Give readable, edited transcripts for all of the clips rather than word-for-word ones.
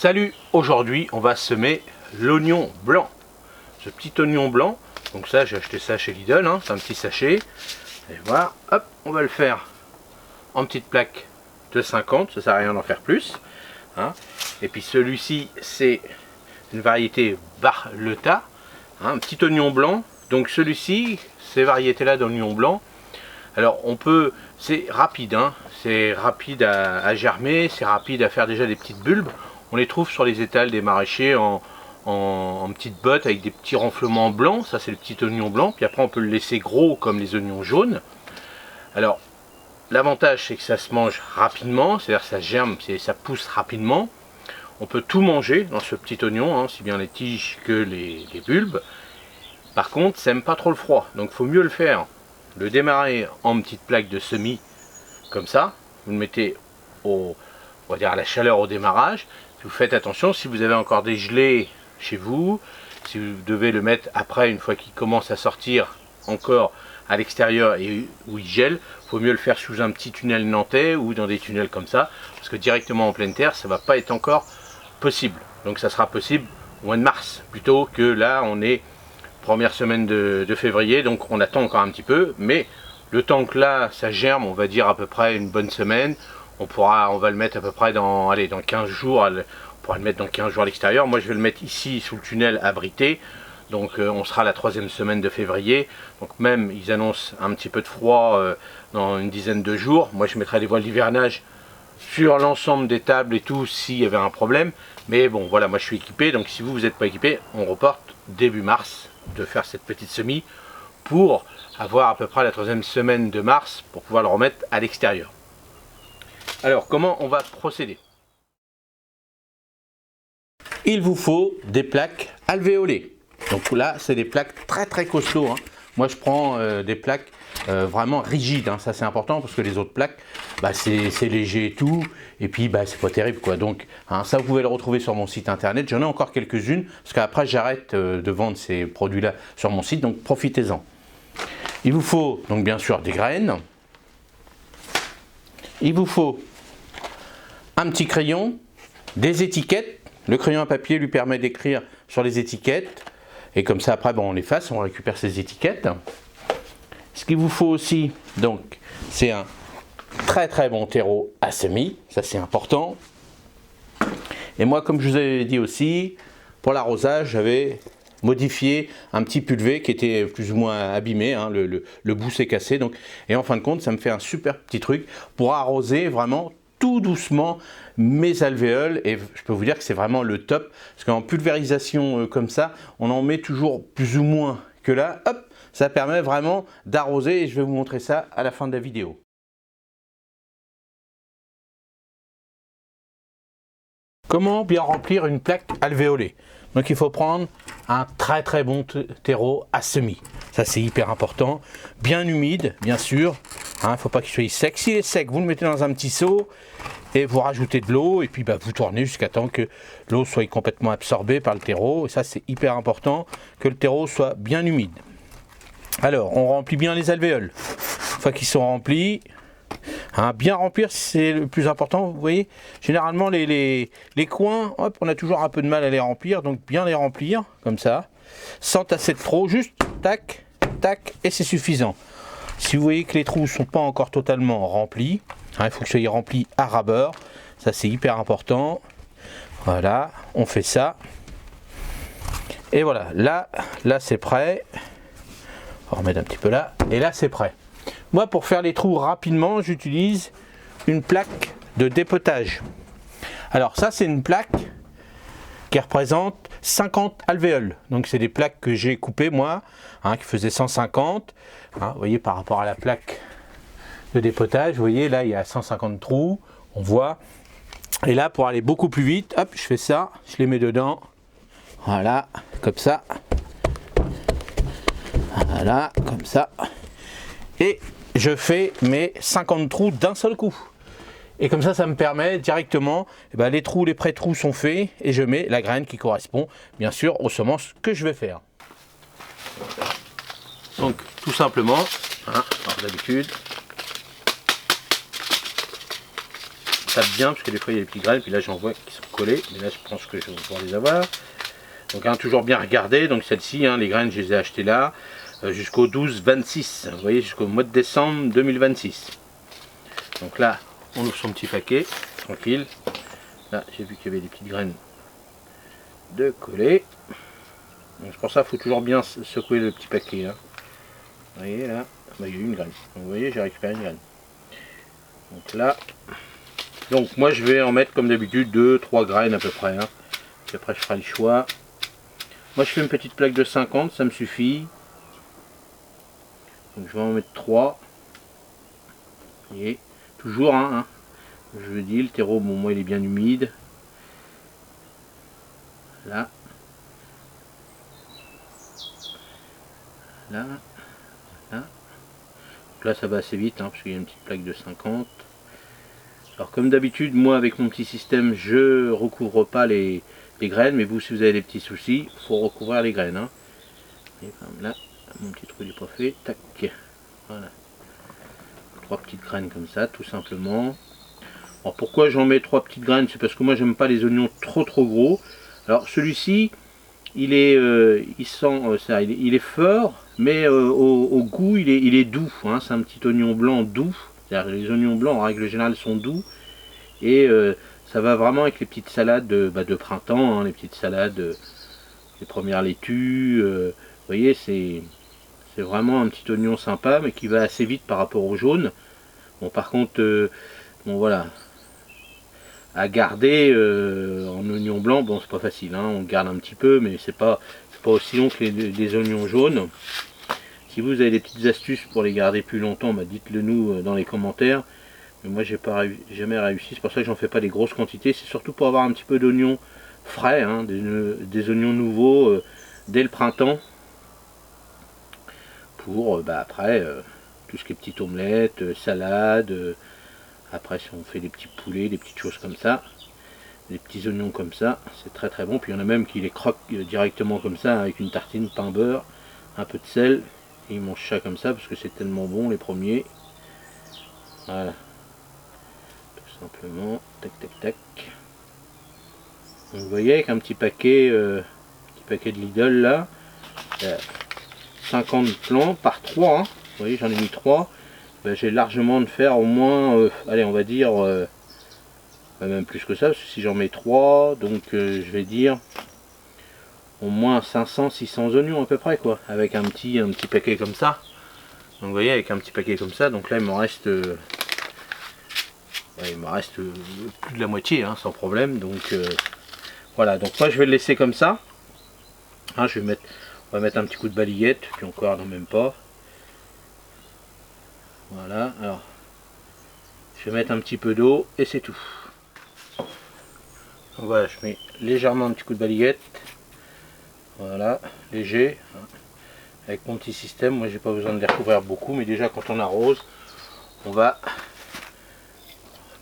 Salut, aujourd'hui on va semer l'oignon blanc. Ce petit oignon blanc, donc ça j'ai acheté ça chez Lidl, hein, c'est un petit sachet. Et voilà, hop, on va le faire en petite plaque de 50, ça sert à rien d'en faire plus. Hein. Et puis celui-ci c'est une variété Barletta, hein, un petit oignon blanc. Donc celui-ci, ces variétés-là d'oignon blanc, alors on peut, c'est rapide, hein, c'est rapide à germer, c'est rapide à faire déjà des petites bulbes. On les trouve sur les étals des maraîchers en petites bottes avec des petits renflements blancs, ça c'est le petit oignon blanc, puis après on peut le laisser gros comme les oignons jaunes. Alors l'avantage c'est que ça se mange rapidement, c'est-à-dire ça germe, ça pousse rapidement. On peut tout manger dans ce petit oignon, hein, aussi bien les tiges que les bulbes. Par contre ça n'aime pas trop le froid, donc il faut mieux le faire. Le démarrer en petite plaque de semis comme ça, vous le mettez on va dire à la chaleur au démarrage. Vous faites attention, si vous avez encore des gelées chez vous, si vous devez le mettre après, une fois qu'il commence à sortir encore à l'extérieur et où il gèle, il vaut mieux le faire sous un petit tunnel nantais ou dans des tunnels comme ça, parce que directement en pleine terre, ça ne va pas être encore possible. Donc ça sera possible au mois de mars, plutôt que là, on est première semaine de février, donc on attend encore un petit peu, mais le temps que là, ça germe, on va dire à peu près une bonne semaine. On va le mettre à peu près dans 15 jours, on pourra le mettre dans 15 jours à l'extérieur. Moi je vais le mettre ici sous le tunnel abrité, donc on sera la 3e semaine de février. Donc même ils annoncent un petit peu de froid dans une dizaine de jours. Moi je mettrai des voiles d'hivernage sur l'ensemble des tables et tout s'il y avait un problème. Mais bon voilà, moi je suis équipé, donc si vous n'êtes pas équipé, on reporte début mars de faire cette petite semis pour avoir à peu près la 3e semaine de mars pour pouvoir le remettre à l'extérieur. Alors, comment on va procéder? Il vous faut des plaques alvéolées. Donc là, c'est des plaques très costauds. Hein. Moi, je prends des plaques vraiment rigides. Hein. Ça, c'est important parce que les autres plaques, bah, c'est léger et tout. Et puis, bah, c'est pas terrible, quoi. Donc, hein, ça, vous pouvez le retrouver sur mon site internet. J'en ai encore quelques-unes parce qu'après, j'arrête de vendre ces produits-là sur mon site. Donc, profitez-en. Il vous faut, donc, bien sûr, des graines. Il vous faut un petit crayon, des étiquettes. Le crayon à papier lui permet d'écrire sur les étiquettes. Et comme ça, après, bon, on efface, on récupère ces étiquettes. Ce qu'il vous faut aussi, donc, c'est un très bon terreau à semis. Ça, c'est important. Et moi, comme je vous avais dit aussi, pour l'arrosage, j'avais modifié un petit pulvé qui était plus ou moins abîmé, hein, le bout s'est cassé. Donc, et en fin de compte, ça me fait un super petit truc pour arroser vraiment tout doucement mes alvéoles, et je peux vous dire que c'est vraiment le top, parce qu'en pulvérisation comme ça, on en met toujours plus ou moins que là, hop, ça permet vraiment d'arroser, et je vais vous montrer ça à la fin de la vidéo. Comment bien remplir une plaque alvéolée? Donc il faut prendre un très bon terreau à semis. Ça c'est hyper important. Bien humide, bien sûr. Il ne faut pas qu'il soit sec. S'il est sec, vous le mettez dans un petit seau et vous rajoutez de l'eau. Et puis bah, vous tournez jusqu'à temps que l'eau soit complètement absorbée par le terreau. Et ça c'est hyper important, que le terreau soit bien humide. Alors on remplit bien les alvéoles. Une fois qu'ils sont remplis, hein, bien remplir, c'est le plus important. Vous voyez, généralement les coins, hop, on a toujours un peu de mal à les remplir, donc bien les remplir comme ça, sans tasser de trop, juste tac, tac, et c'est suffisant. Si vous voyez que les trous ne sont pas encore totalement remplis, hein, il faut que ça y rempli à ras bord, ça c'est hyper important. Voilà, on fait ça, et voilà, là c'est prêt. On va remettre un petit peu là, et là c'est prêt. Moi, pour faire les trous rapidement, j'utilise une plaque de dépotage. Alors ça, c'est une plaque qui représente 50 alvéoles. Donc c'est des plaques que j'ai coupées moi, hein, qui faisaient 150. Hein, vous voyez, par rapport à la plaque de dépotage, vous voyez, là il y a 150 trous, on voit. Et là, pour aller beaucoup plus vite, hop, je fais ça, je les mets dedans. Voilà, comme ça. Voilà, comme ça. Et je fais mes 50 trous d'un seul coup. Et comme ça, ça me permet directement, les trous, les pré-trous sont faits, et je mets la graine qui correspond, bien sûr, aux semences que je vais faire. Donc, tout simplement, hein, comme d'habitude, tape bien, parce que des fois il y a des petites graines, puis là j'en vois qui sont collées, mais là je pense que je vais pouvoir les avoir. Donc hein, toujours bien regarder, donc celle-ci, hein, les graines je les ai achetées là, jusqu'au 12-26, vous voyez, jusqu'au mois de décembre 2026. Donc là, on ouvre son petit paquet, tranquille. Là, j'ai vu qu'il y avait des petites graines de coller. Donc pour ça, il faut toujours bien secouer le petit paquet. Hein. Vous voyez là, bah, il y a eu une graine. Donc, vous voyez, j'ai récupéré une graine. Donc là, donc moi je vais en mettre comme d'habitude 2-3 graines à peu près. Hein. Puis après je ferai le choix. Moi je fais une petite plaque de 50, ça me suffit. Donc je vais en mettre 3. Vous voyez, toujours hein. Je vous dis, le terreau, bon, moi il est bien humide. Là. Là. Là. Donc là ça va assez vite, hein, parce qu'il y a une petite plaque de 50. Alors comme d'habitude, moi avec mon petit système, je recouvre pas les graines, mais vous si vous avez des petits soucis, il faut recouvrir les graines. Hein. Et là, mon petit trou n'est pas fait. Tac. Voilà. 3 petites graines comme ça, tout simplement. Alors pourquoi j'en mets 3 petites graines? C'est parce que moi j'aime pas les oignons trop gros. Alors celui-ci, il est, il sent ça, il est fort, mais au goût il est doux. Hein. C'est un petit oignon blanc doux. Les oignons blancs en règle générale sont doux. Et ça va vraiment avec les petites salades de printemps, hein, les petites salades, les premières laitues. Vous voyez, c'est vraiment un petit oignon sympa, mais qui va assez vite par rapport au jaune. Bon, par contre, bon voilà, à garder en oignon blanc, bon c'est pas facile, hein, on garde un petit peu, mais c'est pas aussi long que les oignons jaunes. Si vous avez des petites astuces pour les garder plus longtemps, bah, dites-le nous dans les commentaires. Mais moi j'ai jamais réussi, c'est pour ça que j'en fais pas des grosses quantités, c'est surtout pour avoir un petit peu d'oignons frais, hein, des oignons nouveaux dès le printemps, pour bah, après tout ce qui est petites omelettes, salades, après si on fait des petits poulets, des petites choses comme ça, des petits oignons comme ça, c'est très bon. Puis il y en a même qui les croquent directement comme ça, avec une tartine, pain beurre, un peu de sel, et ils mangent ça comme ça parce que c'est tellement bon les premiers. Voilà. Simplement, tac. Donc vous voyez avec un petit paquet de Lidl là, 50 plants par 3, hein. Vous voyez j'en ai mis 3, ben, j'ai largement de faire au moins, allez on va dire, même plus que ça, parce que si j'en mets 3, donc je vais dire au moins 500-600 oignons à peu près quoi, avec un petit paquet comme ça. Donc vous voyez avec un petit paquet comme ça, donc là il me reste... il me reste plus de la moitié hein, sans problème, donc voilà, donc moi je vais le laisser comme ça. Hein, on va mettre un petit coup de balayette, puis encore non même pas. Voilà, alors je vais mettre un petit peu d'eau et c'est tout. Donc voilà, je mets légèrement un petit coup de balayette. Voilà, léger. Avec mon petit système, moi j'ai pas besoin de les recouvrir beaucoup, mais déjà quand on arrose, on va...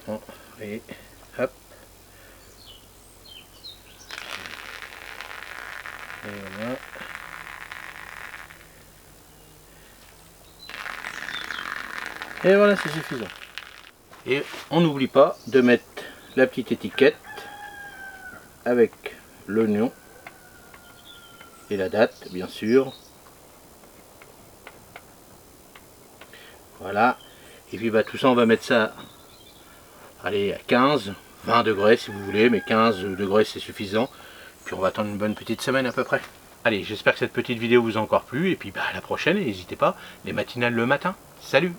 Bon, et hop. Et voilà. Et voilà, c'est suffisant. Et on n'oublie pas de mettre la petite étiquette avec l'oignon et la date, bien sûr. Voilà. Et puis bah, tout ça, on va mettre ça, allez, à 15, 20 degrés si vous voulez, mais 15 degrés c'est suffisant. Puis on va attendre une bonne petite semaine à peu près. Allez, j'espère que cette petite vidéo vous a encore plu, et puis bah, à la prochaine, n'hésitez pas, les matinales le matin. Salut!